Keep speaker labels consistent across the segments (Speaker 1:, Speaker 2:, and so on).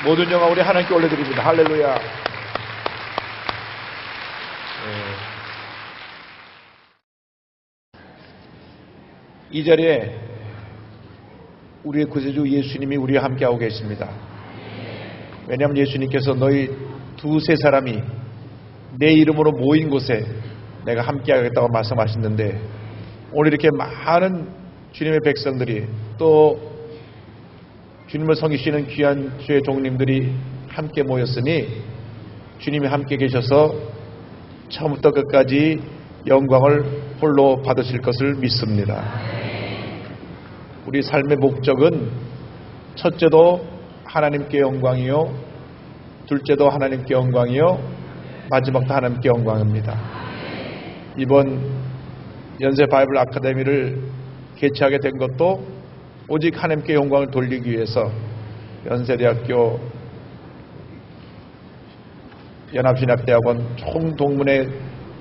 Speaker 1: 모든 영광 우리 하나님께 올려드립니다. 할렐루야. 이 자리에 우리의 구세주 예수님이 우리와 함께하고 계십니다. 왜냐하면 예수님께서 너희 두세 사람이 내 이름으로 모인 곳에 내가 함께하겠다고 말씀하셨는데, 오늘 이렇게 많은 주님의 백성들이 또 주님을 섬기시는 귀한 주의 종님들이 함께 모였으니 주님이 함께 계셔서 처음부터 끝까지 영광을 홀로 받으실 것을 믿습니다. 우리 삶의 목적은 첫째도 하나님께 영광이요, 둘째도 하나님께 영광이요, 마지막도 하나님께 영광입니다. 이번 연세 바이블 아카데미를 개최하게 된 것도 오직 하나님께 영광을 돌리기 위해서 연세대학교 연합신학대학원 총동문회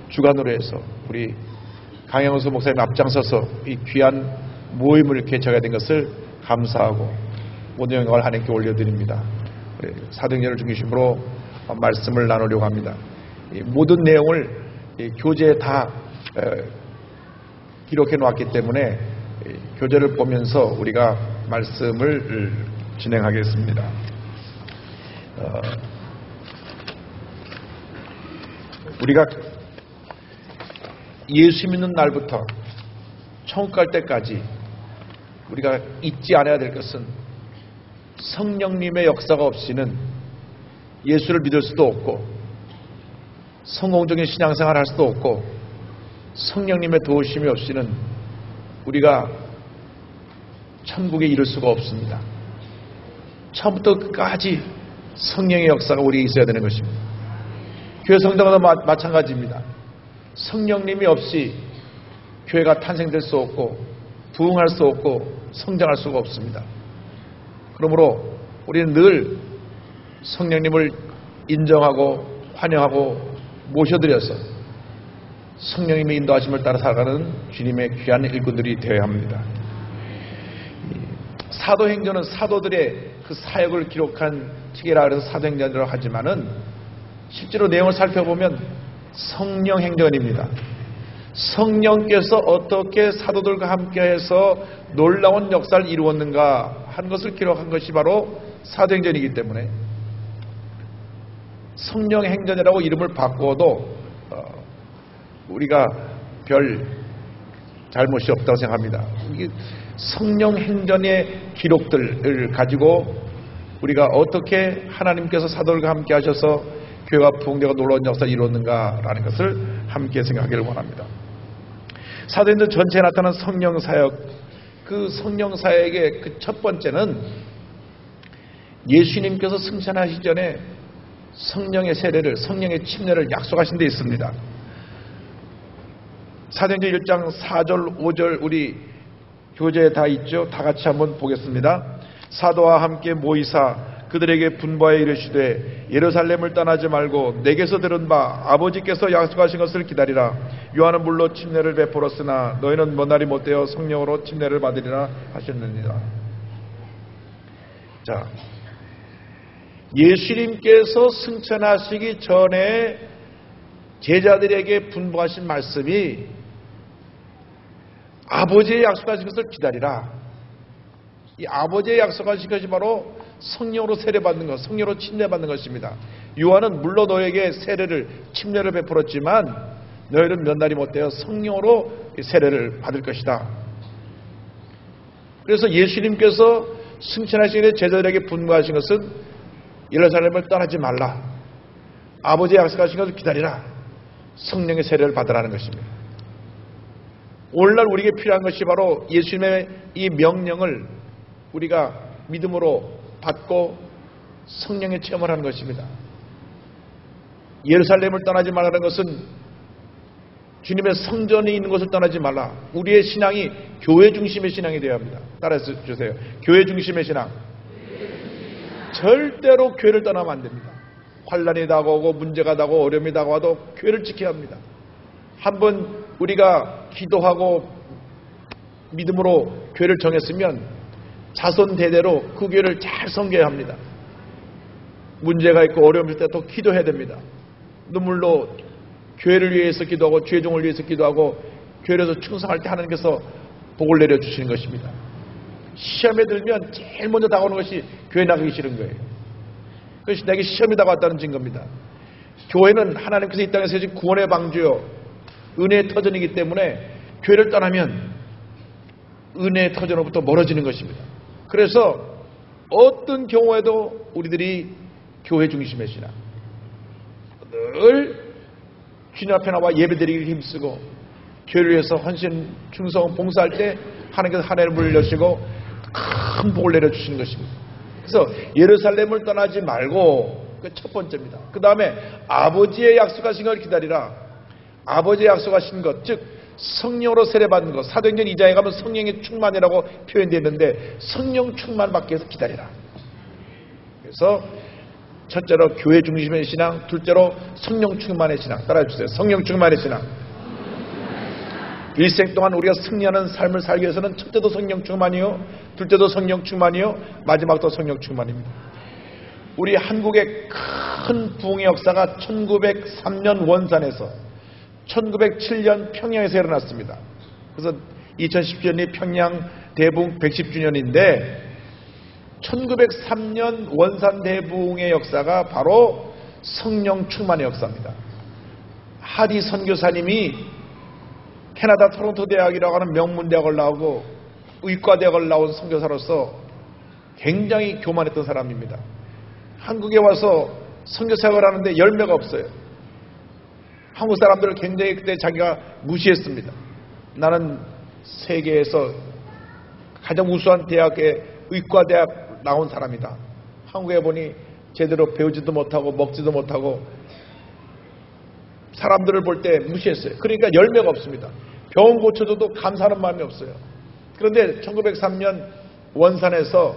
Speaker 1: 주관으로 해서 우리 강영수 목사님 앞장서서 이 귀한 모임을 개최하게 된 것을 감사하고 모든 영광을 하나님께 올려드립니다. 사도행전을 중심으로 말씀을 나누려고 합니다. 모든 내용을 교재에 다 기록해 놓았기 때문에 교재를 보면서 우리가 말씀을 진행하겠습니다. 우리가 예수 믿는 날부터 천국 갈 때까지 우리가 잊지 않아야 될 것은 성령님의 역사가 없이는 예수를 믿을 수도 없고 성공적인 신앙생활을 할 수도 없고 성령님의 도우심이 없이는 우리가 천국에 이를 수가 없습니다. 처음부터 끝까지 성령의 역사가 우리에 있어야 되는 것입니다. 교회 성장도 마찬가지입니다. 성령님이 없이 교회가 탄생될 수 없고 부흥할 수 없고 성장할 수가 없습니다. 그러므로 우리는 늘 성령님을 인정하고 환영하고 모셔드려서 성령님의 인도하심을 따라 살아가는 주님의 귀한 일꾼들이 되어야 합니다. 사도행전은 사도들의 그 사역을 기록한 책이라 해서 사도행전이라고 하지만은 실제로 내용을 살펴보면 성령행전입니다. 성령께서 어떻게 사도들과 함께해서 놀라운 역사를 이루었는가 하는 것을 기록한 것이 바로 사도행전이기 때문에 성령행전이라고 이름을 바꿔도 우리가 별 잘못이 없다고 생각합니다. 이게 성령행전의 기록들을 가지고 우리가 어떻게 하나님께서 사도들과 함께 하셔서 교회가 부흥되고 놀라운 역사를 이루었는가라는 것을 함께 생각하기를 원합니다. 사도행전 전체에 나타난 성령사역, 그 성령사역의 그 첫 번째는 예수님께서 승천하시기 전에 성령의 세례를, 성령의 침례를 약속하신 데 있습니다. 사도행전 1장 4절 5절 우리 교재에 다 있죠. 다 같이 한번 보겠습니다. 사도와 함께 모이사 그들에게 분부하여 이르시되 예루살렘을 떠나지 말고 내게서 들은 바 아버지께서 약속하신 것을 기다리라. 요한은 물로 침례를 베풀었으나 너희는 먼 날이 못되어 성령으로 침례를 받으리라 하셨느니라. 자, 예수님께서 승천하시기 전에 제자들에게 분부하신 말씀이 아버지의 약속하신 것을 기다리라. 이 아버지의 약속하신 것이 바로 성령으로 세례받는 것, 성령으로 침례받는 것입니다. 요한은 물로 너에게 세례를, 침례를 베풀었지만 너희는 몇 날이 못되어 성령으로 세례를 받을 것이다. 그래서 예수님께서 승천하시기 전에 제자들에게 분부하신 것은 예루살렘을 떠나지 말라. 아버지의 약속하신 것을 기다리라. 성령의 세례를 받으라는 것입니다. 오늘날 우리에게 필요한 것이 바로 예수님의 이 명령을 우리가 믿음으로 받고 성령의 체험을 하는 것입니다. 예루살렘을 떠나지 말라는 것은 주님의 성전이 있는 곳을 떠나지 말라. 우리의 신앙이 교회 중심의 신앙이 되어야 합니다. 따라서 주세요. 교회 중심의 신앙. 절대로 교회를 떠나면 안 됩니다. 환난이 다가오고 문제가 다가오고 어려움이 다가와도 교회를 지켜야 합니다. 한번 우리가 기도하고 믿음으로 교회를 정했으면 자손 대대로 그 교회를 잘 섬겨야 합니다. 문제가 있고 어려움이 있을 때 더 기도해야 됩니다. 눈물로 교회를 위해서 기도하고 죄종을 위해서 기도하고 교회에서 충성할 때 하나님께서 복을 내려주시는 것입니다. 시험에 들면 제일 먼저 다가오는 것이 교회 나가기 싫은 거예요. 그것이 내게 시험이 다가왔다는 증거입니다. 교회는 하나님께서 이 땅에 세우신 구원의 방주요 은혜의 터전이기 때문에 교회를 떠나면 은혜의 터전으로부터 멀어지는 것입니다. 그래서 어떤 경우에도 우리들이 교회 중심의 신앙, 늘 주님 앞에 나와 예배드리기 힘쓰고 교회를 위해서 헌신, 충성, 봉사할 때 하나님께서 한 해를 문을 여시고 큰 복을 내려주시는 것입니다. 그래서 예루살렘을 떠나지 말고, 그 첫 번째입니다. 그 다음에 아버지의 약속하신 걸 기다리라. 아버지의 약속하신 것, 즉 성령으로 세례받는 것. 사도행전 2장에 가면 성령의 충만이라고 표현되어 있는데 성령 충만 받기 위해서 기다리라. 그래서 첫째로 교회 중심의 신앙, 둘째로 성령 충만의 신앙. 따라해주세요. 성령 충만의 신앙. 일생 동안 우리가 승리하는 삶을 살기 위해서는 첫째도 성령 충만이요, 둘째도 성령 충만이요, 마지막도 성령 충만입니다. 우리 한국의 큰 부흥의 역사가 1903년 원산에서 1907년 평양에서 일어났습니다. 그래서 2017년이 평양 대부흥 110주년인데 1903년 원산 대부흥의 역사가 바로 성령 충만의 역사입니다. 하디 선교사님이 캐나다 토론토 대학이라고 하는 명문대학을 나오고 의과대학을 나온 선교사로서 굉장히 교만했던 사람입니다. 한국에 와서 선교사역을 하는데 열매가 없어요. 한국 사람들을 굉장히 그때 자기가 무시했습니다. 나는 세계에서 가장 우수한 대학의 의과대학 나온 사람이다. 한국에 보니 제대로 배우지도 못하고 먹지도 못하고 사람들을 볼 때 무시했어요. 그러니까 열매가 없습니다. 병원 고쳐줘도 감사하는 마음이 없어요. 그런데 1903년 원산에서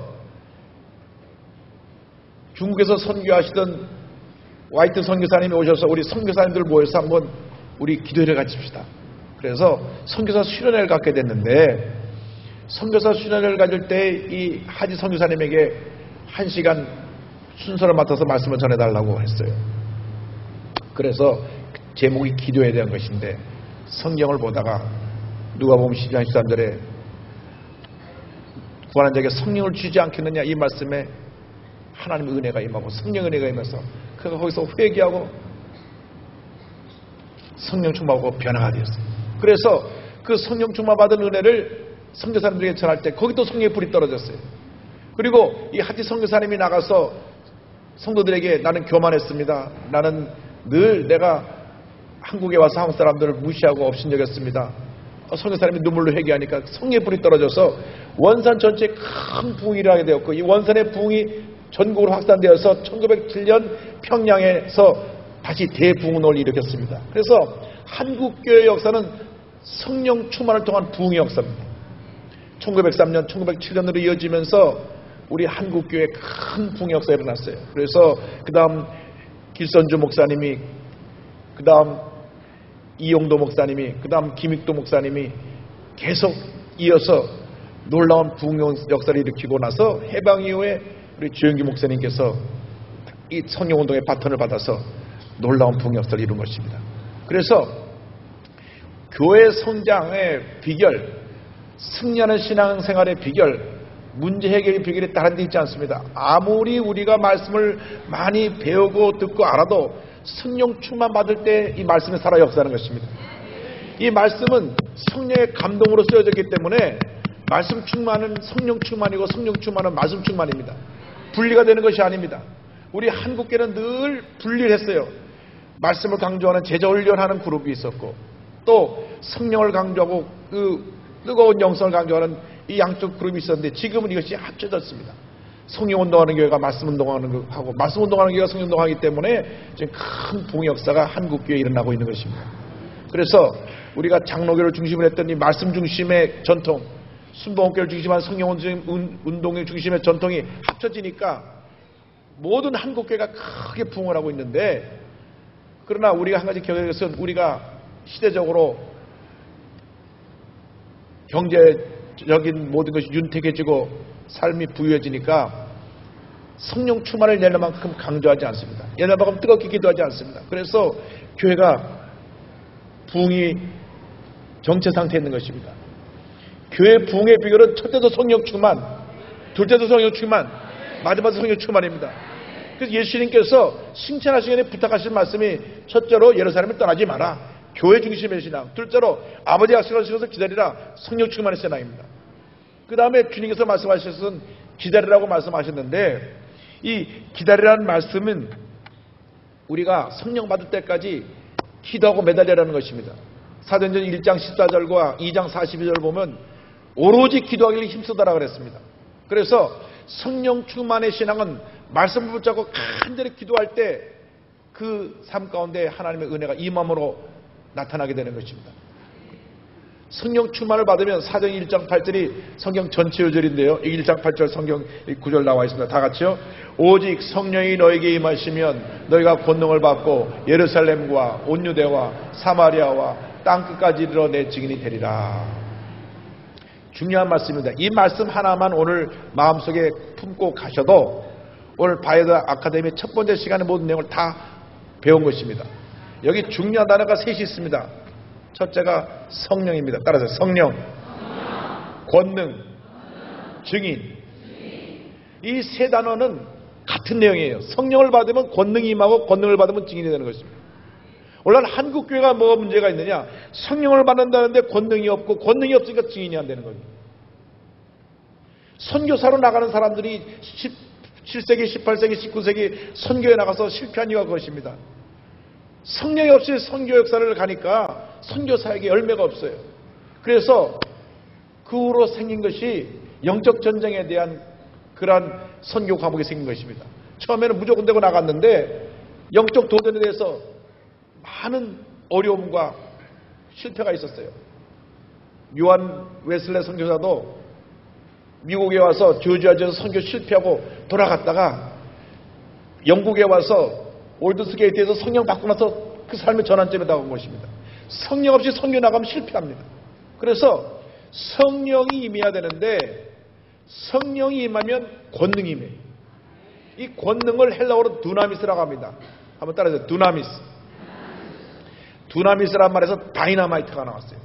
Speaker 1: 중국에서 선교하시던 화이트 선교사님이 오셔서 우리 선교사님들 모여서 한번 우리 기도회를 가집시다. 그래서 선교사 수련회를 갖게 됐는데 선교사 수련회를 가질 때 이 하지 선교사님에게 1시간 순서를 맡아서 말씀을 전해달라고 했어요. 그래서 제목이 기도에 대한 것인데 성경을 보다가 누가복음 12장 13절에 구하는 자에게 성령을 주지 않겠느냐 이 말씀에 하나님의 은혜가 임하고 성령 은혜가 임해서 그가 거기서 회개하고 성령 충만하고 변화가 되었어요. 그래서 그 성령 충만 받은 은혜를 선교사님들에게 전할 때 거기 또 성령의 불이 떨어졌어요. 그리고 이 하티 선교사님이 나가서 성도들에게 나는 교만했습니다. 나는 늘 내가 한국에 와서 한국 사람들을 무시하고 업신여겼습니다. 선교사님이 눈물로 회개하니까 성령의 불이 떨어져서 원산 전체에 큰 부흥이 일어나게 되었고 이 원산의 부흥이 전국으로 확산되어서 1907년 평양에서 다시 대부흥을 일으켰습니다. 그래서 한국교회 역사는 성령 충만을 통한 부흥의 역사입니다. 1903년, 1907년으로 이어지면서 우리 한국교회에 큰 부흥의 역사가 일어났어요. 그래서 그 다음 길선주 목사님이, 그 다음 이용도 목사님이, 그 다음 김익도 목사님이 계속 이어서 놀라운 부흥 역사를 일으키고 나서 해방 이후에 우리 주영기 목사님께서 이 성령운동의 바톤을 받아서 놀라운 부흥 역사를 이룬 것입니다. 그래서 교회 성장의 비결, 승리하는 신앙생활의 비결, 문제 해결의 비결이 다른 데 있지 않습니다. 아무리 우리가 말씀을 많이 배우고 듣고 알아도 성령 충만 받을 때 이 말씀이 살아 역사하는 것입니다. 이 말씀은 성령의 감동으로 쓰여졌기 때문에 말씀 충만은 성령 충만이고 성령 충만은 말씀 충만입니다. 분리가 되는 것이 아닙니다. 우리 한국교회는 늘 분리를 했어요. 말씀을 강조하는 제자훈련하는 그룹이 있었고 또 성령을 강조하고 그 뜨거운 영성을 강조하는 이 양쪽 그룹이 있었는데 지금은 이것이 합쳐졌습니다. 성령 운동하는 교회가 말씀 운동하는 거하고 말씀 운동하는 교회가 성령 운동하기 때문에 지금 큰 부흥 역사가 한국교회에 일어나고 있는 것입니다. 그래서 우리가 장로교를 중심으로 했던 이 말씀 중심의 전통, 순복음교를 중심한 성령 운동의 중심의 전통이 합쳐지니까 모든 한국교회가 크게 부흥을 하고 있는데 그러나 우리가 한 가지 기억해야 될 것은 우리가 시대적으로 경제적인 모든 것이 윤택해지고 삶이 부유해지니까 성령 충만을 옛날만큼 강조하지 않습니다. 옛날만큼 뜨겁게 기도하지 않습니다. 그래서 교회가 부흥이 정체 상태에 있는 것입니다. 교회 부흥의 비결은 첫째도 성령 충만, 둘째도 성령 충만, 마지막도 성령 충만입니다. 그래서 예수님께서 칭찬하시기 전에 부탁하신 말씀이 첫째로 예루살렘을 떠나지 마라. 교회 중심의 신앙. 둘째로 아버지 약속하신 것을 기다리라. 성령 충만의 신앙입니다. 그 다음에 주님께서 말씀하신 것은 기다리라고 말씀하셨는데, 이 기다리라는 말씀은 우리가 성령 받을 때까지 기도하고 매달리라는 것입니다. 사도행전 1장 14절과 2장 42절 보면 오로지 기도하기를 힘쓰더라 그랬습니다. 그래서 성령 충만의 신앙은 말씀을 붙잡고 간절히 기도할 때 그 삶 가운데 하나님의 은혜가 임함으로 나타나게 되는 것입니다. 성령 충만을 받으면 사도행 1장 8절이 성경 전체 요절인데요. 1장 8절 성경 9절 나와 있습니다. 다 같이요. 오직 성령이 너에게 임하시면 너희가 권능을 받고 예루살렘과 온 유대와 사마리아와 땅끝까지 이르러 내 증인이 되리라. 중요한 말씀입니다. 이 말씀 하나만 오늘 마음속에 품고 가셔도 오늘 바이더 아카데미 첫 번째 시간의 모든 내용을 다 배운 것입니다. 여기 중요한 단어가 셋이 있습니다. 첫째가 성령입니다. 따라서 성령, 권능, 증인. 이 세 단어는 같은 내용이에요. 성령을 받으면 권능이 임하고 권능을 받으면 증인이 되는 것입니다. 오늘 한국 교회가 뭐가 문제가 있느냐? 성령을 받는다는데 권능이 없고 권능이 없으니까 증인이 안 되는 거예요. 선교사로 나가는 사람들이 17세기, 18세기, 19세기 선교에 나가서 실패한 이유가 그것입니다. 성령이 없이 선교 역사를 가니까 선교사에게 열매가 없어요. 그래서 그 후로 생긴 것이 영적 전쟁에 대한 그러한 선교 과목이 생긴 것입니다. 처음에는 무조건 되고 나갔는데 영적 도전에 대해서 많은 어려움과 실패가 있었어요. 요한 웨슬레 선교사도 미국에 와서 조지아주에서 선교 실패하고 돌아갔다가 영국에 와서 올드스게이트에서 성령 받고 나서 그 삶의 전환점에 나온 것입니다. 성령 없이 선교 나가면 실패합니다. 그래서 성령이 임해야 되는데 성령이 임하면 권능이 임해요. 이 권능을 헬라어로 두나미스라고 합니다. 한번 따라해서 두나미스. 두나미스란 말에서 다이너마이트가 나왔어요.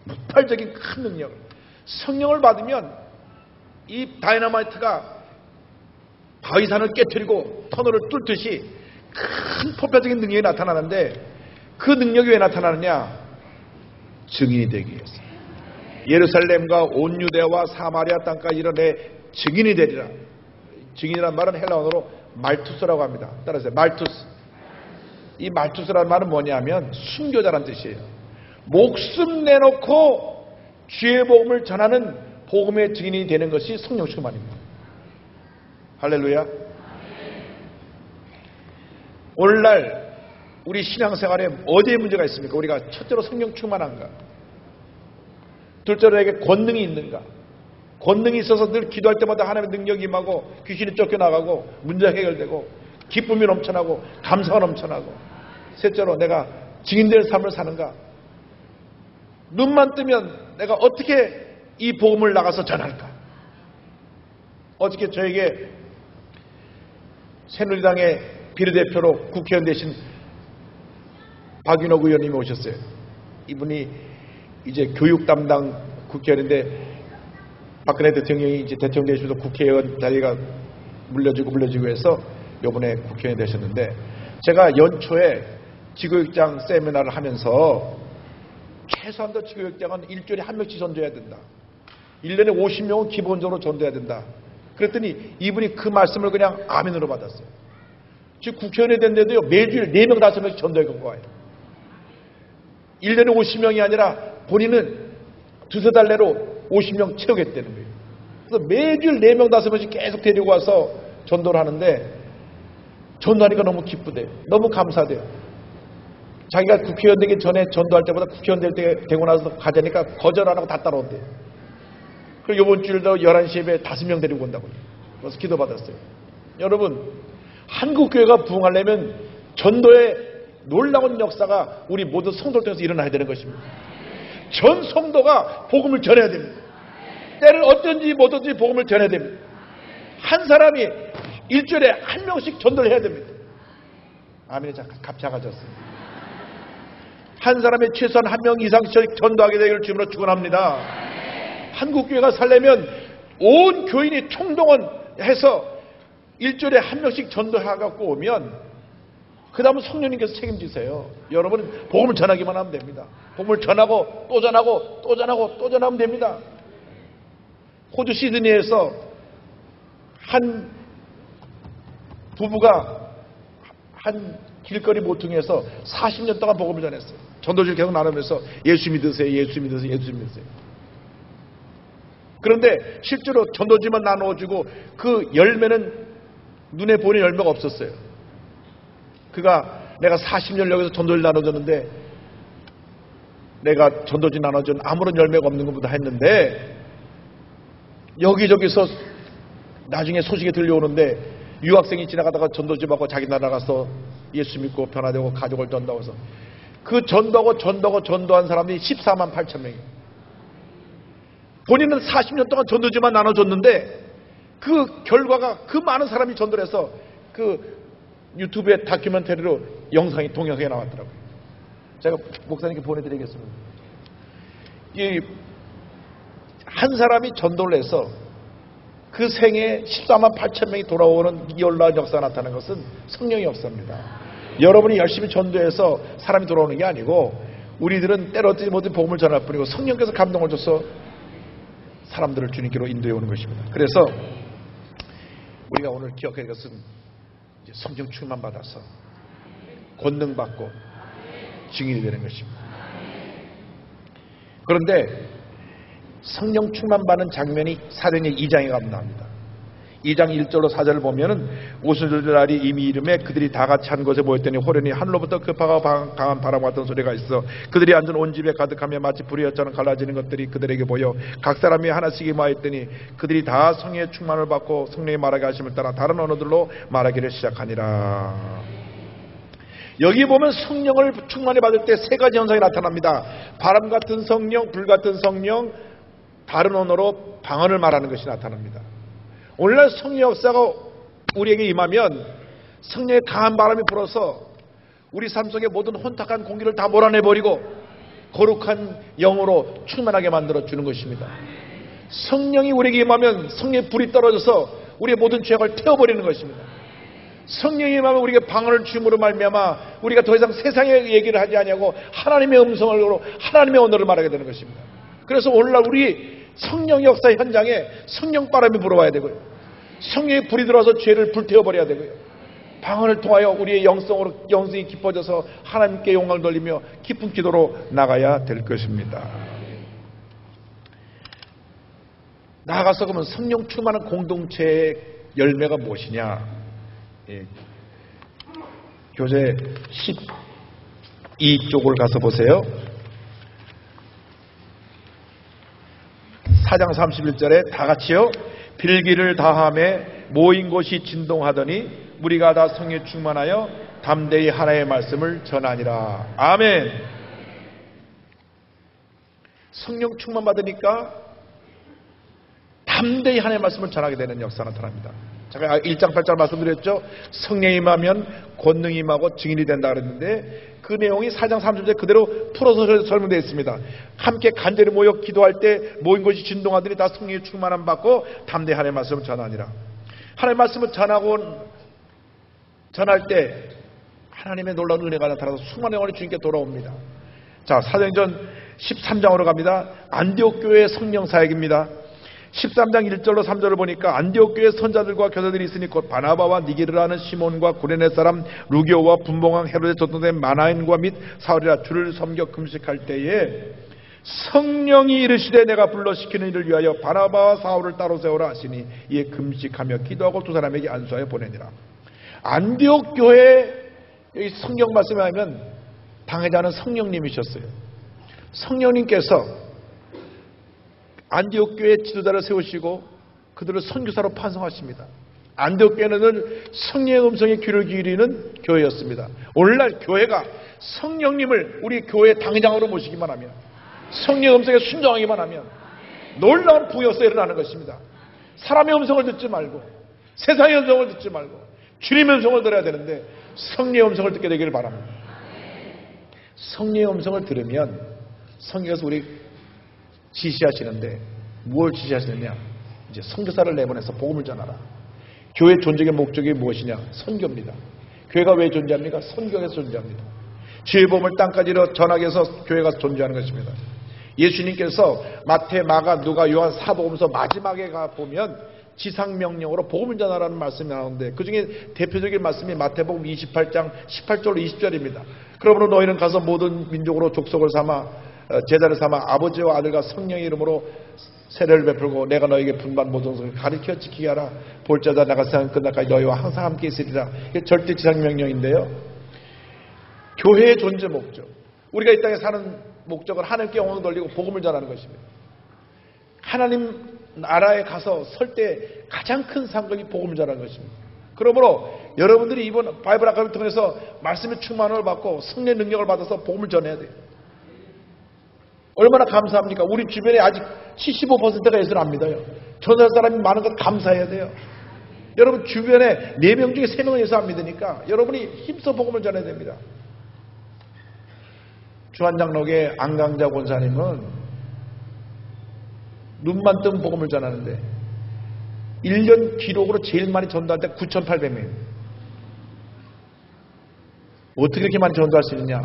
Speaker 1: 폭발적인 큰 능력을. 성령을 받으면 이 다이너마이트가 바위산을 깨뜨리고 터널을 뚫듯이 큰 폭발적인 능력이 나타나는데 그 능력이 왜 나타나느냐? 증인이 되기 위해서. 예루살렘과 온 유대와 사마리아 땅까지 이르러 내 증인이 되리라. 증인이라는 말은 헬라어로 말투스라고 합니다. 따라서 말투스. 이 말투스라는 말은 뭐냐면 순교자란 뜻이에요. 목숨 내놓고 주의 복음을 전하는 복음의 증인이 되는 것이 성령 충만입니다. 할렐루야. 오늘날 우리 신앙생활에 어디에 문제가 있습니까? 우리가 첫째로 성령 충만한가? 둘째로 에게 권능이 있는가? 권능이 있어서 늘 기도할 때마다 하나님의 능력이 임하고 귀신이 쫓겨나가고 문제가 해결되고 기쁨이 넘쳐나고 감사가 넘쳐나고. 셋째로 내가 증인될 삶을 사는가? 눈만 뜨면 내가 어떻게 이 복음을 나가서 전할까? 어저께 저에게 새누리당의 비례대표로 국회의원 되신 박윤옥 의원님이 오셨어요. 이분이 이제 교육 담당 국회의원인데 박근혜 대통령이 이제 대통령 되시면서 국회의원 자리가 물려지고 해서 이번에 국회의원이 되셨는데 제가 연초에 지구역장 세미나를 하면서 최소한도 지구역장은 일주일에 한 명씩 전도해야 된다. 1년에 50명은 기본적으로 전도해야 된다. 그랬더니 이분이 그 말씀을 그냥 아멘으로 받았어요. 지금 국회의원이 됐는데도요, 매주일 4명, 5명씩 전도해 간 거예요. 1년에 50명이 아니라 본인은 두세 달 내로 50명 채우겠다는 거예요. 그래서 매주일 4명, 5명씩 계속 데리고 와서 전도를 하는데 전도하니까 너무 기쁘대요. 너무 감사돼요. 자기가 국회의원 되기 전에 전도할 때보다 국회의원 될 때 되고 나서 가자니까 거절 안 하고 다 따라온대요. 그리고 이번 주일도 11시 예배에 5명 데리고 온다고요. 그래서 기도받았어요. 여러분, 한국교회가 부흥하려면 전도의 놀라운 역사가 우리 모든 성도를 통해서 일어나야 되는 것입니다. 전 성도가 복음을 전해야 됩니다. 때를 어떤지 뭐든지 복음을 전해야 됩니다. 한 사람이 일주일에 한 명씩 전도를 해야 됩니다. 아멘이 작아졌습니다. 한 사람의 최소한 한 명 이상씩 전도하게 되기를 주님으로 축원합니다. 한국교회가 살려면 온 교인이 총동원해서 일주일에 한 명씩 전도해갖고 오면 그 다음은 성령님께서 책임지세요. 여러분은 복음을 전하기만 하면 됩니다. 복음을 전하고 또 전하고 또 전하고 또 전하면 됩니다. 호주 시드니에서 한 부부가 한 길거리 모퉁이에서 40년 동안 복음을 전했어요. 전도지를 계속 나누면서 예수 믿으세요, 예수 믿으세요, 예수 믿으세요. 그런데 실제로 전도지만 나누어주고 그 열매는 눈에 보이는 열매가 없었어요. 그가 내가 40년 여기서 전도지를 나눠줬는데 내가 전도지 나눠준 아무런 열매가 없는 것보다 했는데 여기저기서 나중에 소식이 들려오는데 유학생이 지나가다가 전도지 받고 자기 나라 가서 예수 믿고 변화되고 가족을 전도하고 해서 그 전도한 사람이 14만 8천 명이에요. 본인은 40년 동안 전도지만 나눠줬는데 그 결과가 그 많은 사람이 전도를 해서 그 유튜브에 다큐멘터리로 동영상이 나왔더라고요. 제가 목사님께 보내드리겠습니다. 한 사람이 전도를 해서 그 생에 14만 8천 명이 돌아오는 이 놀라운 역사가 나타나는 것은 성령의 역사입니다. 여러분이 열심히 전도해서 사람이 돌아오는 게 아니고 우리들은 때로지 못해 복음을 전할 뿐이고 성령께서 감동을 줘서 사람들을 주님께로 인도해 오는 것입니다. 그래서 우리가 오늘 기억해야 할 것은 성령 충만 받아서 권능 받고 증인이 되는 것입니다. 그런데 성령 충만 받는 장면이 사도행전 2장에 가면 나옵니다. 2장 1절로 4절을 보면은 오순절날이 이미 이름에 그들이 다 같이 한 곳에 모였더니 호련히 하늘로부터 급하고 강한 바람 같은 소리가 있어 그들이 앉은 온 집에 가득하며 마치 불이 엿처럼 갈라지는 것들이 그들에게 보여 각 사람이 하나씩 임하였더니 그들이 다 성령의 충만을 받고 성령이 말하게 하심을 따라 다른 언어들로 말하기를 시작하니라. 여기 보면 성령을 충만히 받을 때 세 가지 현상이 나타납니다. 바람 같은 성령, 불 같은 성령, 다른 언어로 방언을 말하는 것이 나타납니다. 오늘날 성령 역사가 우리에게 임하면 성령의 강한 바람이 불어서 우리 삶 속에 모든 혼탁한 공기를 다 몰아내버리고 거룩한 영으로 충만하게 만들어주는 것입니다. 성령이 우리에게 임하면 성령의 불이 떨어져서 우리의 모든 죄악을 태워버리는 것입니다. 성령이 임하면 우리에게 방언을 주심으로 말미암아 우리가 더 이상 세상의 얘기를 하지 아니하고 하나님의 음성으로 하나님의 언어를 말하게 되는 것입니다. 그래서 오늘날 우리 성령 역사 현장에 성령 바람이 불어와야 되고요. 성령의 불이 들어와서 죄를 불태워버려야 되고요. 방언을 통하여 우리의 영성이 깊어져서 하나님께 영광을 돌리며 깊은 기도로 나가야 될 것입니다. 나아가서 그러면 성령 충만한 공동체의 열매가 무엇이냐? 교재 12쪽을 가서 보세요. 4장 31절에 다 같이요. 빌기를 다함에 모인 곳이 진동하더니 무리가 다 성령에 충만하여 담대히 하나님의 말씀을 전하니라. 아멘. 성령 충만 받으니까 담대히 하나님의 말씀을 전하게 되는 역사가 나타납니다. 제가 1장 8절 말씀드렸죠. 성령이 임하면 권능이 임하고 증인이 된다 그랬는데 그 내용이 4장 30절 그대로 풀어서 설명되어 있습니다. 함께 간절히 모여 기도할 때 모인 것이 진동하더니 다 성령의 충만함 받고 담대히 하나님의 말씀을 전하니라. 하나님의 말씀을 전할 때 하나님의 놀라운 은혜가 나타나서 수많은 영혼이 주님께 돌아옵니다. 자, 사도행전 13장으로 갑니다. 안디옥 교회의 성령 사역입니다. 13장 1절로 3절을 보니까 안디옥 교회 선자들과 교사들이 있으니 곧 바나바와 니게르라는 시몬과 구레네 사람 루기오와 분봉왕 헤로데 전도된 마나인과 및 사울이라 주를 섬겨 금식할 때에 성령이 이르시되 내가 불러시키는 이를 위하여 바나바와 사울을 따로 세우라 하시니 이에 금식하며 기도하고 두 사람에게 안수하여 보내니라. 안디옥 교회 여기 성경 말씀에 하면 당회자는 성령님이셨어요. 성령님께서 안디옥 교회 지도자를 세우시고 그들을 선교사로 판성하십니다. 안디옥 교회는 늘 성령의 음성에 귀를 기울이는 교회였습니다. 오늘날 교회가 성령님을 우리 교회 당회장으로 모시기만 하면 성령의 음성에 순종하기만 하면 놀라운 부역사가 일어나는 것입니다. 사람의 음성을 듣지 말고 세상의 음성을 듣지 말고 주님의 음성을 들어야 되는데 성령의 음성을 듣게 되기를 바랍니다. 성령의 음성을 들으면 성경에서 우리 지시하시는데 무엇을 지시하시느냐? 이제 선교사를 내보내서 복음을 전하라. 교회 존재의 목적이 무엇이냐? 선교입니다. 교회가 왜 존재합니까? 선교에서 존재합니다. 주의 복음을 땅까지 전하기 위해서 교회가 존재하는 것입니다. 예수님께서 마태, 마가, 누가, 요한 사복음서 마지막에 가 보면 지상명령으로 복음을 전하라는 말씀이 나오는데 그 중에 대표적인 말씀이 마태복음 28장 18절로 20절입니다. 그러므로 너희는 가서 모든 민족으로 족속을 삼아 제자를 삼아 아버지와 아들과 성령의 이름으로 세례를 베풀고 내가 너에게 분반 모든 것을 가르쳐 지키게 하라. 볼자다 내가 세상 끝날까지 너희와 항상 함께 있으리라. 이게 절대 지상명령인데요. 교회의 존재 목적, 우리가 이 땅에 사는 목적은 하나님께 영광 돌리고 복음을 전하는 것입니다. 하나님 나라에 가서 설 때 가장 큰 상급이 복음을 전하는 것입니다. 그러므로 여러분들이 이번 바이블 아카데미를 통해서 말씀의 충만을 받고 성령의 능력을 받아서 복음을 전해야 돼요. 얼마나 감사합니까? 우리 주변에 아직 75%가 예수를 안 믿어요. 전할 사람이 많은 건 감사해야 돼요. 여러분 주변에 4명 중에 3명은 예수 안 믿으니까 여러분이 힘써 복음을 전해야 됩니다. 주한장로교의 안강자 권사님은 눈만 뜨면 복음을 전하는데 1년 기록으로 제일 많이 전도할 때 9,800명. 어떻게 이렇게 많이 전도할 수 있느냐?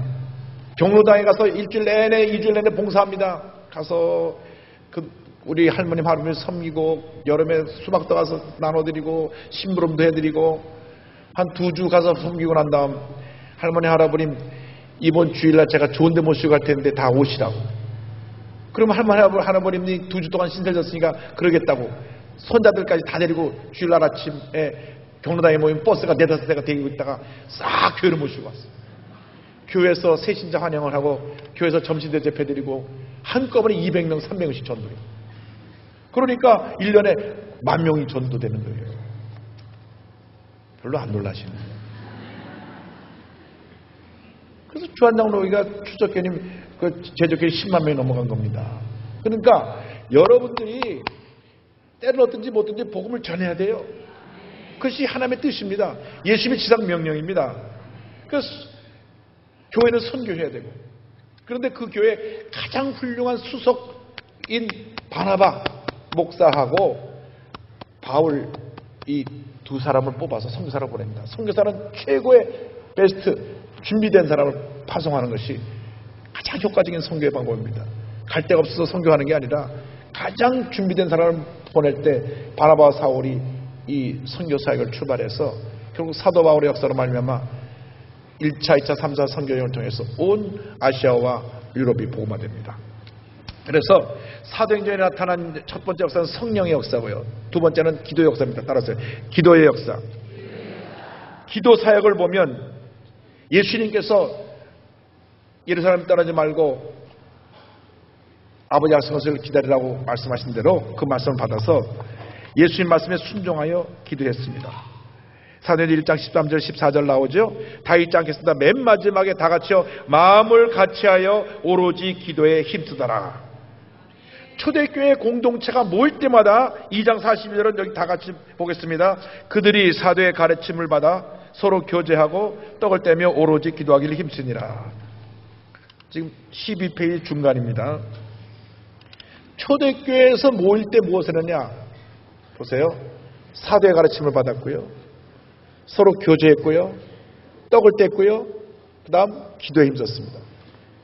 Speaker 1: 경로당에 가서 일주일 내내 2주일 내내 봉사합니다. 가서 우리 할머님 하루를 섬기고 여름에 수박도 가서 나눠드리고 심부름도 해드리고 한 2주 가서 섬기고 난 다음 할머니 할아버님 이번 주일날 제가 좋은 데 모시고 갈 텐데 다 오시라고. 그럼 할머니 할아버님이 2주 동안 신세졌으니까 그러겠다고 손자들까지 다 데리고 주일날 아침에 경로당에 모인 버스가 4-5대가 데리고 있다가 싹 교회를 모시고 왔어요. 교회에서 새신자 환영을 하고 교회에서 점심 대접해드리고 한꺼번에 200명 300명씩 전도해요. 그러니까 1년에 10,000명이 전도되는 거예요. 별로 안 놀라시는 거예요. 그래서 주한장로회가 추적교님 제적교회 10만 명이 넘어간 겁니다. 그러니까 여러분들이 때는 어떤지 뭐든지 복음을 전해야 돼요. 그것이 하나님의 뜻입니다. 예수님의 지상 명령입니다. 그래서 교회는 선교해야 되고, 그런데 그 교회에 가장 훌륭한 수석인 바나바 목사하고 바울 이 두 사람을 뽑아서 선교사를 보냅니다. 선교사는 최고의 베스트 준비된 사람을 파송하는 것이 가장 효과적인 선교의 방법입니다. 갈 데가 없어서 선교하는 게 아니라 가장 준비된 사람을 보낼 때 바나바와 사울이 이 선교 사역을 출발해서 결국 사도 바울의 역사로 말미암아 1차, 2차, 3차 선교여행을 통해서 온 아시아와 유럽이 복음화됩니다. 그래서 사도행전에 나타난 첫 번째 역사는 성령의 역사고요. 두 번째는 기도의 역사입니다. 따라서 기도의 역사. 기도 사역을 보면 예수님께서 예루살렘 떠나지 말고 아버지 약속한 것을 기다리라고 말씀하신 대로 그 말씀을 받아서 예수님 말씀에 순종하여 기도했습니다. 사도행전 1장 13절 14절 나오죠. 다 읽지 않겠습니다. 맨 마지막에 다 같이요 마음을 같이하여 오로지 기도에 힘쓰더라. 초대교회 공동체가 모일 때마다 2장 42절은 여기 다 같이 보겠습니다. 그들이 사도의 가르침을 받아 서로 교제하고 떡을 떼며 오로지 기도하기를 힘쓰니라. 지금 12페이지 중간입니다. 초대교회에서 모일 때 무엇을 했냐? 보세요. 사도의 가르침을 받았고요. 서로 교제했고요. 떡을 뗐고요. 그 다음 기도에 힘썼습니다.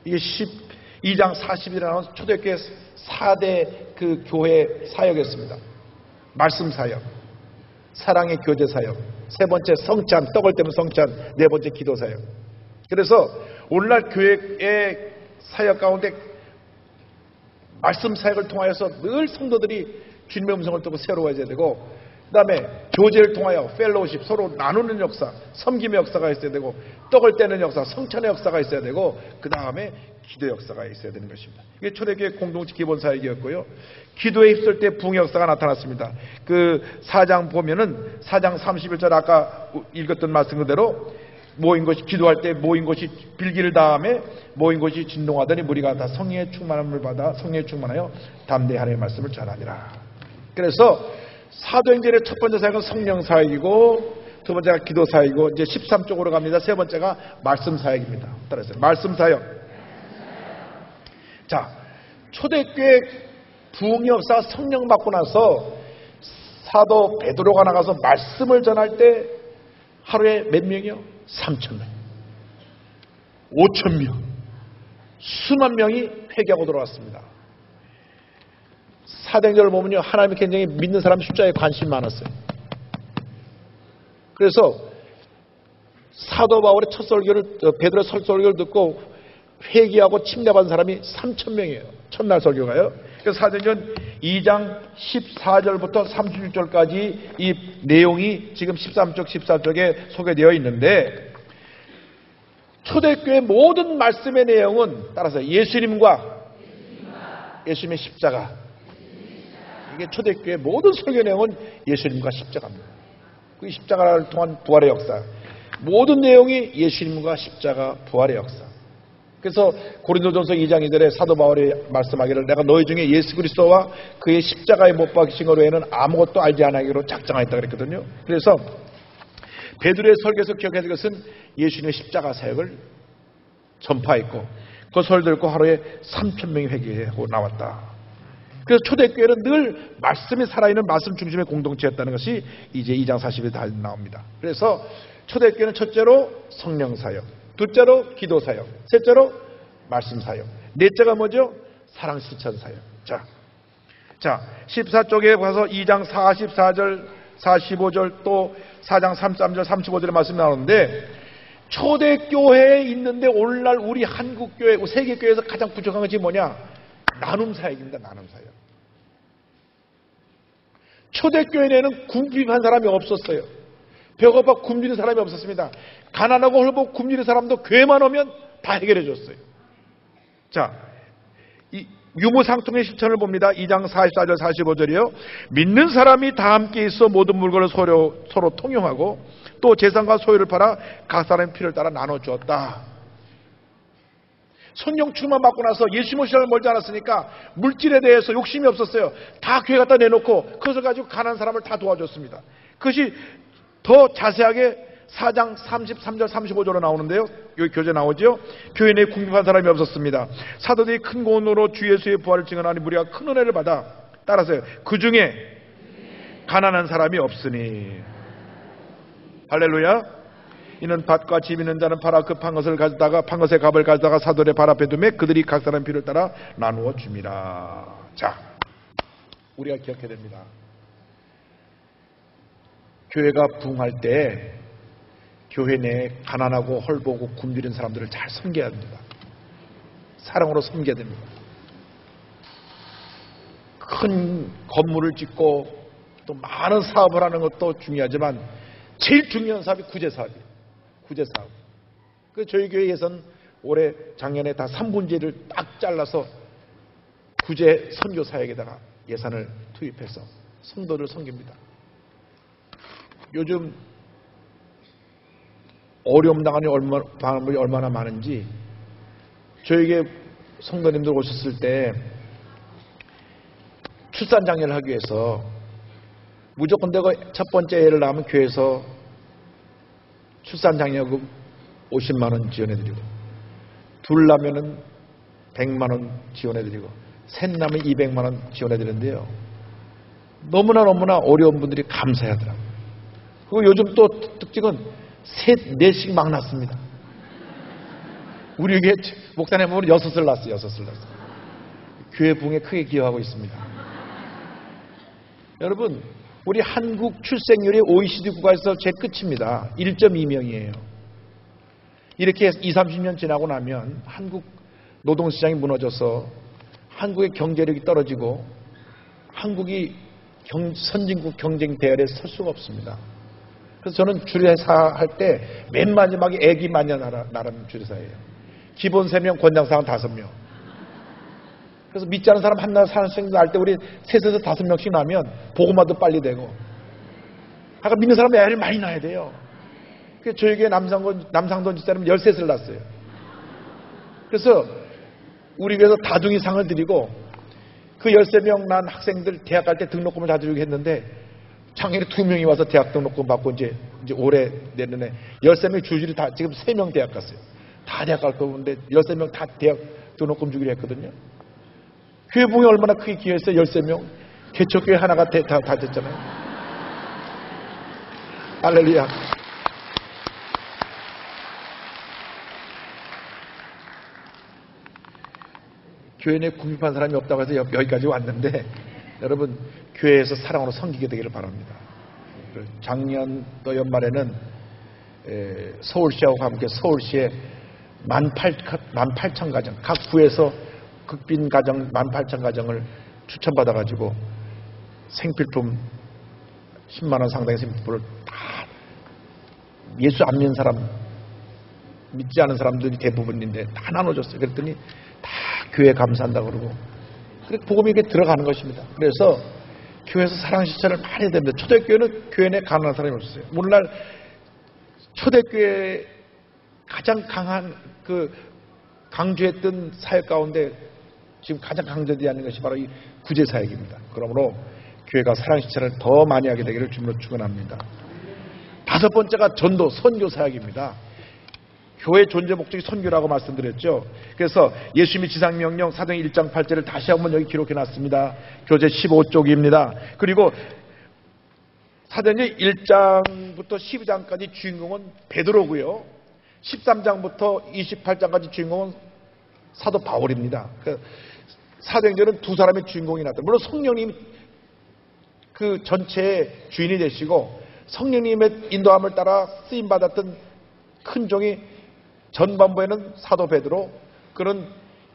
Speaker 1: 이게 12장 40일에 나온 초대교회 4대 그 교회 사역이었습니다. 말씀 사역, 사랑의 교제 사역, 세 번째 성찬, 떡을 떼면 성찬, 네 번째 기도 사역. 그래서 오늘날 교회의 사역 가운데 말씀 사역을 통하여서 늘 성도들이 주님의 음성을 듣고 새로워져야 되고, 그 다음에 교제를 통하여 펠로우십, 서로 나누는 역사, 섬김의 역사가 있어야 되고, 떡을 떼는 역사, 성찬의 역사가 있어야 되고, 그 다음에 기도 역사가 있어야 되는 것입니다. 이게 초대교회 공동체 기본 사역이었고요. 기도에 힘쓸 때 부흥의 역사가 나타났습니다. 그 4장 보면은 4장 31절 아까 읽었던 말씀 그대로 모인 것이 기도할 때 모인 것이 빌기를 다음에 모인 것이 진동하더니 무리가 다 성령의 충만함을 받아 성령의 충만하여 담대히 하나님의 말씀을 전하니라. 그래서 사도행전의 첫 번째 사역은 성령 사역이고, 두 번째가 기도 사역이고, 이제 13쪽으로 갑니다. 세 번째가 말씀 사역입니다. 따라서 말씀 사역. 자, 초대교회 부흥이 없어 성령 받고 나서 사도 베드로가 나가서 말씀을 전할 때 하루에 몇 명이요? 3,000명, 5,000명, 수만 명이 회개하고 돌아왔습니다. 사도행전을 보면요, 하나님이 굉장히 믿는 사람 숫자에 관심이 많았어요. 그래서 사도 바울의 첫 설교를, 베드로의 첫 설교를 듣고 회개하고 침례받은 사람이 3,000명이에요. 첫날 설교가요. 그래서 사도행전 2장 14절부터 36절까지 이 내용이 지금 13쪽, 14쪽에 소개되어 있는데, 초대교회 모든 말씀의 내용은 따라서 예수님과 예수님의 십자가, 이게 초대교회 모든 설교 내용은 예수님과 십자가입니다. 그 십자가를 통한 부활의 역사, 모든 내용이 예수님과 십자가 부활의 역사. 그래서 고린도전서 2장 2절에 사도 바울이 말씀하기를 내가 너희 중에 예수 그리스도와 그의 십자가에 못 박히신 것 외에는 아무것도 알지 않기로 작정하였다 그랬거든요. 그래서 베드로의 설교에서 기억해야 될 것은 예수님의 십자가 사역을 전파했고, 그 설을 듣고 하루에 3,000명이 회개하고 나왔다. 그래서 초대교회는 늘 말씀이 살아있는 말씀 중심의 공동체였다는 것이 이제 2장 40에 다 나옵니다. 그래서 초대교회는 첫째로 성령 사역, 둘째로 기도 사역, 셋째로 말씀 사역, 넷째가 뭐죠? 사랑 실천 사역. 자, 14쪽에 가서 2장 44절, 45절 또 4장 33절, 35절의 말씀이 나오는데, 초대교회에 있는데 오늘날 우리 한국교회, 세계교회에서 가장 부족한 것이 뭐냐? 나눔 사역입니다. 나눔 사역. 초대교회에는 굶주린 사람이 없었어요. 배고파 굶주린 사람이 없었습니다. 가난하고 헐벗고 굶주린 사람도 교회만 오면 다 해결해 줬어요. 자, 이 유무상통의 실천을 봅니다. 2장 44절 45절이요. 믿는 사람이 다 함께 있어 모든 물건을 서로 통용하고 또 재산과 소유를 팔아 각 사람의 필요를 따라 나눠주었다. 성령 충만 받고 나서 예수 모시라를 멀지 않았으니까 물질에 대해서 욕심이 없었어요. 다 교회 갖다 내놓고 그것을 가지고 가난한 사람을 다 도와줬습니다. 그것이 더 자세하게 4장 33절 35절로 나오는데요. 여기 교재 나오죠. 교회 내에 궁핍한 사람이 없었습니다. 사도들이 큰 고난으로 주 예수의 부활을 증언하니 무리가 큰 은혜를 받아, 따라서요, 그 중에 가난한 사람이 없으니. 할렐루야. 이는 밭과 집 있는 자는 팔아 그 판 것을 가져다가 판 것의 값을 가져다가 사도의 발 앞에 두매 그들이 각 사람 필요를 따라 나누어 줍니다. 자, 우리가 기억해야 됩니다. 교회가 부흥할 때 교회 내에 가난하고 헐벗고 굶주린 사람들을 잘 섬겨야 합니다. 사랑으로 섬겨야 됩니다. 큰 건물을 짓고 또 많은 사업을 하는 것도 중요하지만 제일 중요한 사업이 구제사업이에요. 구제사업. 그 저희 교회에서는 올해 작년에 다 3분제를 딱 잘라서 구제 선교 사역에다가 예산을 투입해서 성도를 섬깁니다. 요즘 어려움 당하는 방법이 얼마나 많은지, 저에게 성도님들 오셨을 때 출산 장려를 하기 위해서 무조건 내가 첫 번째 애를 낳으면 교회에서 출산 장려금 50만 원 지원해드리고, 둘 낳으면 100만 원 지원해드리고, 셋 낳으면 200만 원 지원해드리는데요. 너무나 어려운 분들이 감사하더라고요. 그리고 요즘 또 특징은 셋, 넷씩 막 낳습니다. 우리 교회 목사님 보면 6을 낳았어요. 6을 낳았어요. 교회 부흥에 크게 기여하고 있습니다. 여러분, 우리 한국 출생률이 OECD 국가에서 제일 끝입니다. 1.2명이에요. 이렇게 20, 30년 지나고 나면 한국 노동시장이 무너져서 한국의 경제력이 떨어지고 한국이 선진국 경쟁 대열에 설 수가 없습니다. 그래서 저는 주례사 할 때 맨 마지막에 애기 마녀 나라는 주례사예요. 기본 3명, 권장사항 5명. 그래서 믿지 않은 사람 하나 사람씩 낳을 때 우리 셋에서 5명씩 나면 보고마도 빨리 되고. 아까 믿는 사람은 애를 많이 낳아야 돼요. 그래서 저희 교회 남상돈 집사람은 13을 낳았어요. 그래서 우리 교회에서 다둥이상을 드리고 그 13명 난 학생들 대학 갈 때 등록금을 다 드리고 했는데 작년에 2명이 와서 대학 등록금 받고 이제 올해 내년에 13명 줄줄이 다 지금 3명 대학 갔어요. 다 대학 갈 건데 13명 다 대학 등록금 주기로 했거든요. 교회 부흥이 얼마나 크게 기여했어요. 13명. 개척교회 하나가 다 됐잖아요. 할렐루야. 교회 내에 궁핍한 사람이 없다고 해서 여기까지 왔는데 여러분 교회에서 사랑으로 섬기게 되기를 바랍니다. 작년도 연말에는 서울시하고 함께 서울시에 18,000가정 각 구에서 극빈 가정 18,000가정을 추천받아가지고 생필품 10만원 상당의 생필품을 다 예수 안 믿는 사람 믿지 않은 사람들이 대부분인데 다 나눠줬어요. 그랬더니 다 교회에 감사한다고 그러고 그렇게 복음이 이렇게 들어가는 것입니다. 그래서 교회에서 사랑 실천을 많이 해야 됩니다. 초대교회는 교회 내에 가난한 사람이 없었어요. 오늘날 초대교회 가장 강한 강조했던 사역 가운데 지금 가장 강조되지 않는 것이 바로 이 구제사역입니다. 그러므로 교회가 사랑 실천을 더 많이 하게 되기를 주님으로 축원합니다. 5번째가 전도, 선교 사역입니다. 교회 존재 목적이 선교라고 말씀드렸죠. 그래서 예수님의 지상명령 사도행 1장 8절을 다시 한번 여기 기록해놨습니다. 교재 15쪽입니다. 그리고 사도행 1장부터 12장까지 주인공은 베드로고요. 13장부터 28장까지 주인공은 사도 바울입니다. 사도행전은 두 사람의 주인공이 나왔다. 물론 성령님이 그 전체의 주인이 되시고 성령님의 인도함을 따라 쓰임받았던 큰 종이 전반부에는 사도 베드로, 그런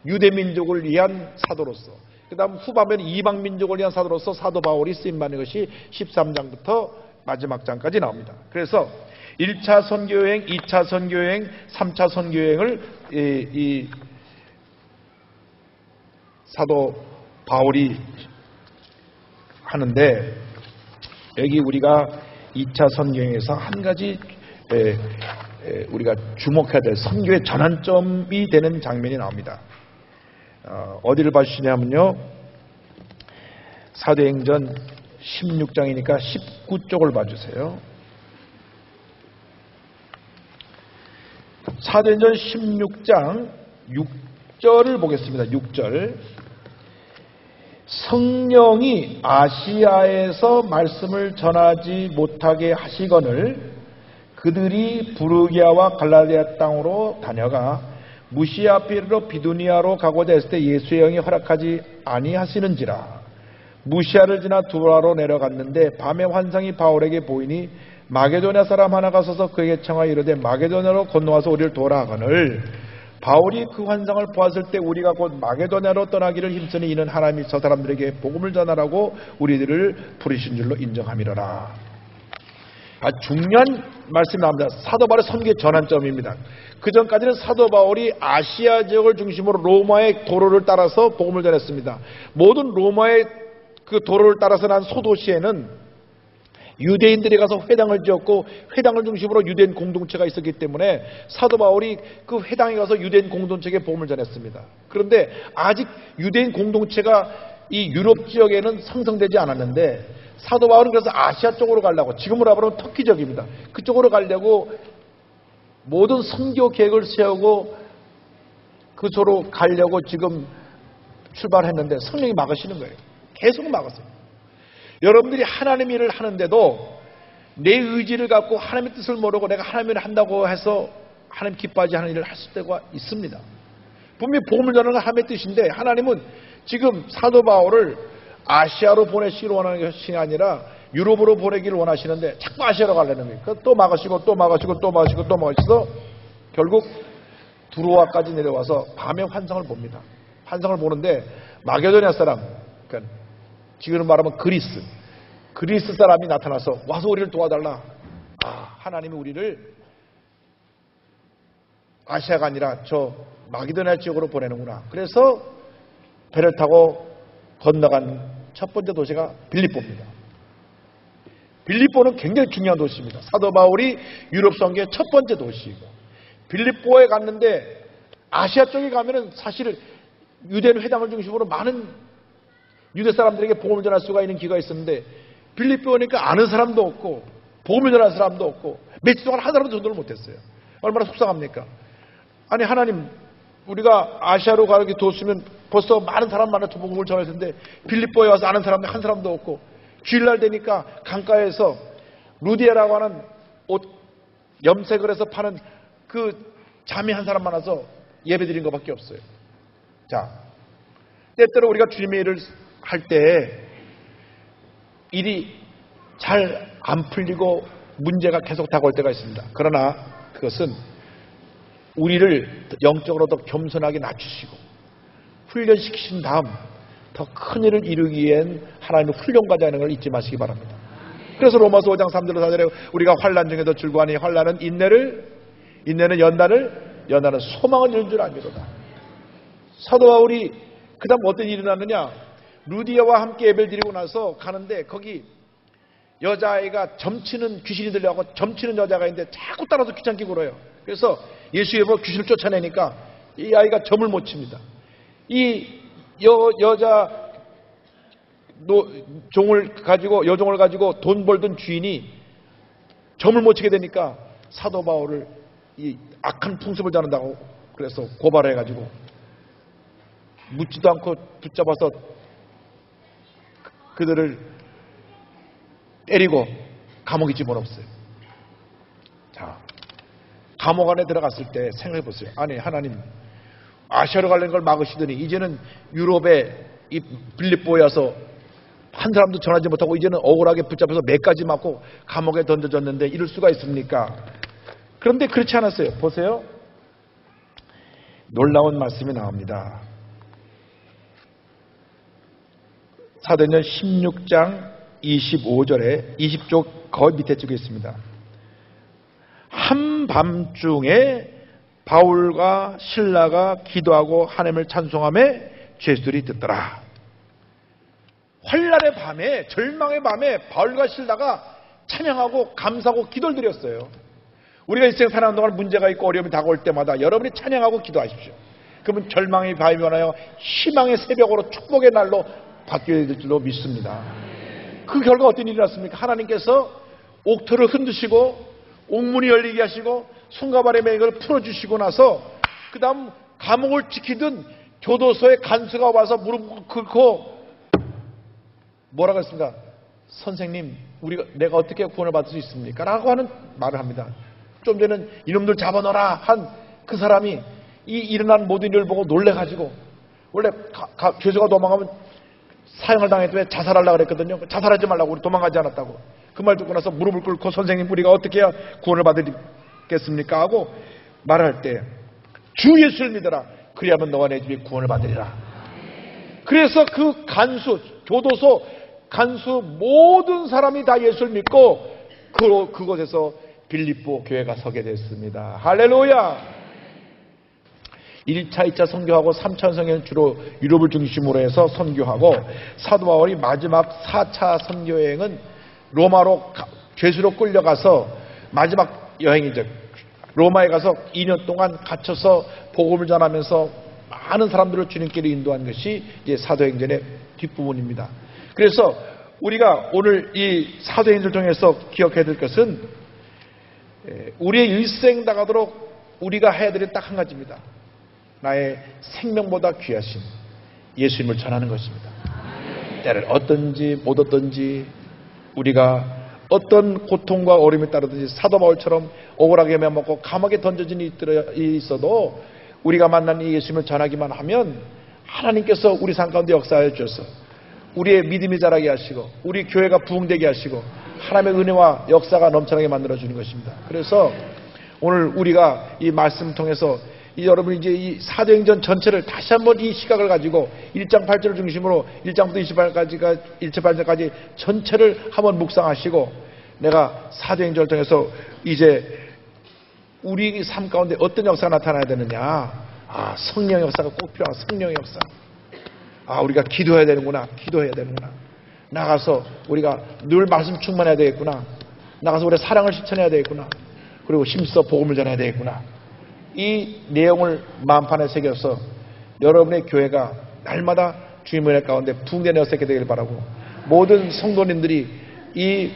Speaker 1: 유대민족을 위한 사도로서, 그 다음 후반부에는 이방민족을 위한 사도로서 사도 바울이 쓰임받는 것이 13장부터 마지막 장까지 나옵니다. 그래서 1차 선교여행, 2차 선교여행, 3차 선교여행을 이 사도 바울이 하는데, 여기 우리가 2차 선교여행에서 한 가지 우리가 주목해야 될 선교의 전환점이 되는 장면이 나옵니다. 어디를 봐주시냐면요, 사도행전 16장이니까 19쪽을 봐주세요. 사도행전 16장 6절을 보겠습니다. 6절. 성령이 아시아에서 말씀을 전하지 못하게 하시거늘 그들이 부르기아와 갈라디아 땅으로 다녀가 무시아 앞에 이르러 비두니아로 가고자 했을 때 예수의 영이 허락하지 아니하시는지라. 무시아를 지나 두라로 내려갔는데 밤에 환상이 바울에게 보이니 마게도냐 사람 하나가 서서 그에게 청하여 이르되 마게도냐로 건너와서 우리를 도와라 하거늘 바울이 그 환상을 보았을 때 우리가 곧 마게도냐로 떠나기를 힘쓰니 이는 하나님이 저 사람들에게 복음을 전하라고 우리들을 부르신 줄로 인정함이로라. 중요한 말씀이 나옵니다. 사도 바울의 선교의 전환점입니다. 그 전까지는 사도 바울이 아시아 지역을 중심으로 로마의 도로를 따라서 복음을 전했습니다. 모든 로마의 그 도로를 따라서 난 소도시에는 유대인들이 가서 회당을 지었고 회당을 중심으로 유대인 공동체가 있었기 때문에 사도 바울이 그 회당에 가서 유대인 공동체에게 복음을 전했습니다. 그런데 아직 유대인 공동체가 이 유럽 지역에는 형성되지 않았는데 사도 바울은 그래서 아시아 쪽으로 가려고, 지금으로 말하면 터키 지역입니다. 그쪽으로 가려고 모든 선교 계획을 세우고 그쪽으로 가려고 지금 출발했는데 성령이 막으시는 거예요. 계속 막았어요. 여러분들이 하나님의 일을 하는데도 내 의지를 갖고 하나님의 뜻을 모르고 내가 하나님의 일을 한다고 해서 하나님 기뻐하지 않는 일을 할 때가 있습니다. 분명히 복음을 전하는 건 하나님의 뜻인데 하나님은 지금 사도 바울을 아시아로 보내시기를 원하는 것이 아니라 유럽으로 보내기를 원하시는데 자꾸 아시아로 가려는 거예요. 또 막으시고 또 막으시고 또 막으시고 또 막으시고 결국 두로아까지 내려와서 밤에 환상을 봅니다. 환상을 보는데 마게도냐 사람, 그러니까 지금 말하면 그리스 사람이 나타나서 와서 우리를 도와달라. 하나님이 우리를 아시아가 아니라 저 마게도냐 지역으로 보내는구나. 그래서 배를 타고 건너간 첫 번째 도시가 빌립보입니다. 빌립보는 굉장히 중요한 도시입니다. 사도 바울이 유럽 선교의 첫 번째 도시이고, 빌립보에 갔는데 아시아 쪽에 가면은 사실 유대인 회당을 중심으로 많은 유대 사람들에게 복음을 전할 수가 있는 기회가 있었는데 빌립보 오니까 아는 사람도 없고 복음을 전하는 사람도 없고 며칠 동안 한 사람도 전도를 못했어요. 얼마나 속상합니까? 아니 하나님, 우리가 아시아로 가게 뒀으면 벌써 많은 사람 만나서 복음을 전할 텐데 빌립보에 와서 아는 사람이 한 사람도 없고, 주일날 되니까 강가에서 루디에라고 하는 옷 염색을 해서 파는 그 자매 한 사람 만나서 예배드린 것밖에 없어요. 자, 때때로 우리가 주님의 일을 할 때 일이 잘 안 풀리고 문제가 계속 다가올 때가 있습니다. 그러나 그것은 우리를 영적으로 더 겸손하게 낮추시고 훈련시키신 다음 더 큰 일을 이루기 위한 하나님의 훈련까지 하는 걸 잊지 마시기 바랍니다. 그래서 로마서 5장 3절로 4절에 우리가 환난 중에도 즐거워하니 환난은 인내는 연단은 소망을 이룬 줄 아미로다. 사도 바울이 그 다음 어떤 일이 일어났느냐, 루디아와 함께 예배를 드리고 나서 가는데 거기 여자아이가 점치는, 귀신이 들려가고 점치는 여자가 있는데 자꾸 따라서 귀찮게 굴어요. 그래서 예수의 뭐 귀신을 쫓아내니까 이 아이가 점을 못 칩니다. 이 여자 여종을 가지고 돈 벌던 주인이 점을 못 치게 되니까 사도 바울을 이 악한 풍습을 자는다고 그래서 고발해가지고 묻지도 않고 붙잡아서 그들을 때리고 감옥에 집어넣었어요. 자, 감옥 안에 들어갔을 때 생각해 보세요. 아니 하나님, 아시아로 가려는 걸 막으시더니 이제는 유럽에 이 빌립보에 와서 한 사람도 전하지 못하고 이제는 억울하게 붙잡아서 매까지 맞고 감옥에 던져졌는데 이럴 수가 있습니까? 그런데 그렇지 않았어요. 보세요. 놀라운 말씀이 나옵니다. 사도행전 16장 25절에 20쪽 거의 밑에 찍혀 있습니다. 한밤중에 바울과 실라가 기도하고 하나님을 찬송하며 죄수들이 듣더라. 환난의 밤에, 절망의 밤에 바울과 실라가 찬양하고 감사하고 기도를 드렸어요. 우리가 일생 사는 동안 문제가 있고 어려움이 다가올 때마다 여러분이 찬양하고 기도하십시오. 그러면 절망의 밤이 변하여 희망의 새벽으로 축복의 날로 바뀌어야 될 줄로 믿습니다. 그 결과 어떤 일이 났습니까? 하나님께서 옥토를 흔드시고 옥문이 열리게 하시고 손가발의 매를 풀어주시고 나서 그 다음 감옥을 지키던 교도소의 간수가 와서 무릎 꿇고 뭐라고 했습니까? 선생님, 내가 어떻게 구원을 받을 수 있습니까? 라고 하는 말을 합니다. 좀 전에는 이놈들 잡아넣어라 한 그 사람이 이 일어난 모든 일을 보고 놀래가지고, 원래 죄수가 도망가면 사형을 당했을 때 자살하려고 그랬거든요. 자살하지 말라고, 우리 도망가지 않았다고. 그 말 듣고 나서 무릎을 꿇고 선생님, 우리가 어떻게 해야 구원을 받으겠습니까? 하고 말할 때 주 예수를 믿어라. 그리하면 너와 내 집이 구원을 받으리라. 그래서 그 간수, 교도소 간수 모든 사람이 다 예수를 믿고 그곳에서 빌립보 교회가 서게 됐습니다. 할렐루야. 1차, 2차 선교하고 3차 선교는 주로 유럽을 중심으로 해서 선교하고, 사도 바울이 마지막 4차 선교여행은 로마로 죄수로 끌려가서 마지막 여행이죠. 로마에 가서 2년 동안 갇혀서 복음을 전하면서 많은 사람들을 주님께로 인도한 것이 이제 사도행전의 뒷부분입니다. 그래서 우리가 오늘 이 사도행전을 통해서 기억해야 될 것은 우리의 일생 다가도록 우리가 해야 될 딱 한 가지입니다. 나의 생명보다 귀하신 예수님을 전하는 것입니다. 때를 어떤지 못 어떤지, 우리가 어떤 고통과 어려움이 따르든지 사도 바울처럼 억울하게 매먹고 감옥에 던져진 일이 있어도 우리가 만난 이 예수님을 전하기만 하면 하나님께서 우리 삶 가운데 역사해 주셔서 우리의 믿음이 자라게 하시고 우리 교회가 부흥되게 하시고 하나님의 은혜와 역사가 넘쳐나게 만들어주는 것입니다. 그래서 오늘 우리가 이 말씀을 통해서 여러분이 이제 이 사도행전 전체를 다시 한번 이 시각을 가지고 1장 8절을 중심으로 1장부터 28절까지 전체를 한번 묵상하시고, 내가 사도행전을 통해서 이제 우리 삶 가운데 어떤 역사가 나타나야 되느냐, 성령의 역사가 꼭 필요한 성령의 역사. 우리가 기도해야 되는구나. 나가서 우리가 늘 말씀 충만해야 되겠구나. 나가서 우리 사랑을 실천해야 되겠구나. 그리고 힘써 복음을 전해야 되겠구나. 이 내용을 마음판에 새겨서 여러분의 교회가 날마다 주님의 은혜 가운데 부흥되는 역사가 되길 바라고, 모든 성도님들이 이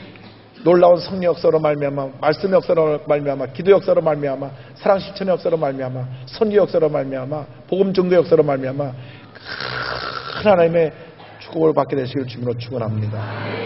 Speaker 1: 놀라운 성령 역사로 말미암아, 말씀 역사로 말미암아, 기도 역사로 말미암아, 사랑 실천의 역사로 말미암아, 선교 역사로 말미암아, 복음 증거 역사로 말미암아 큰 하나님의 축복을 받게 되시길 주님으로 축원합니다.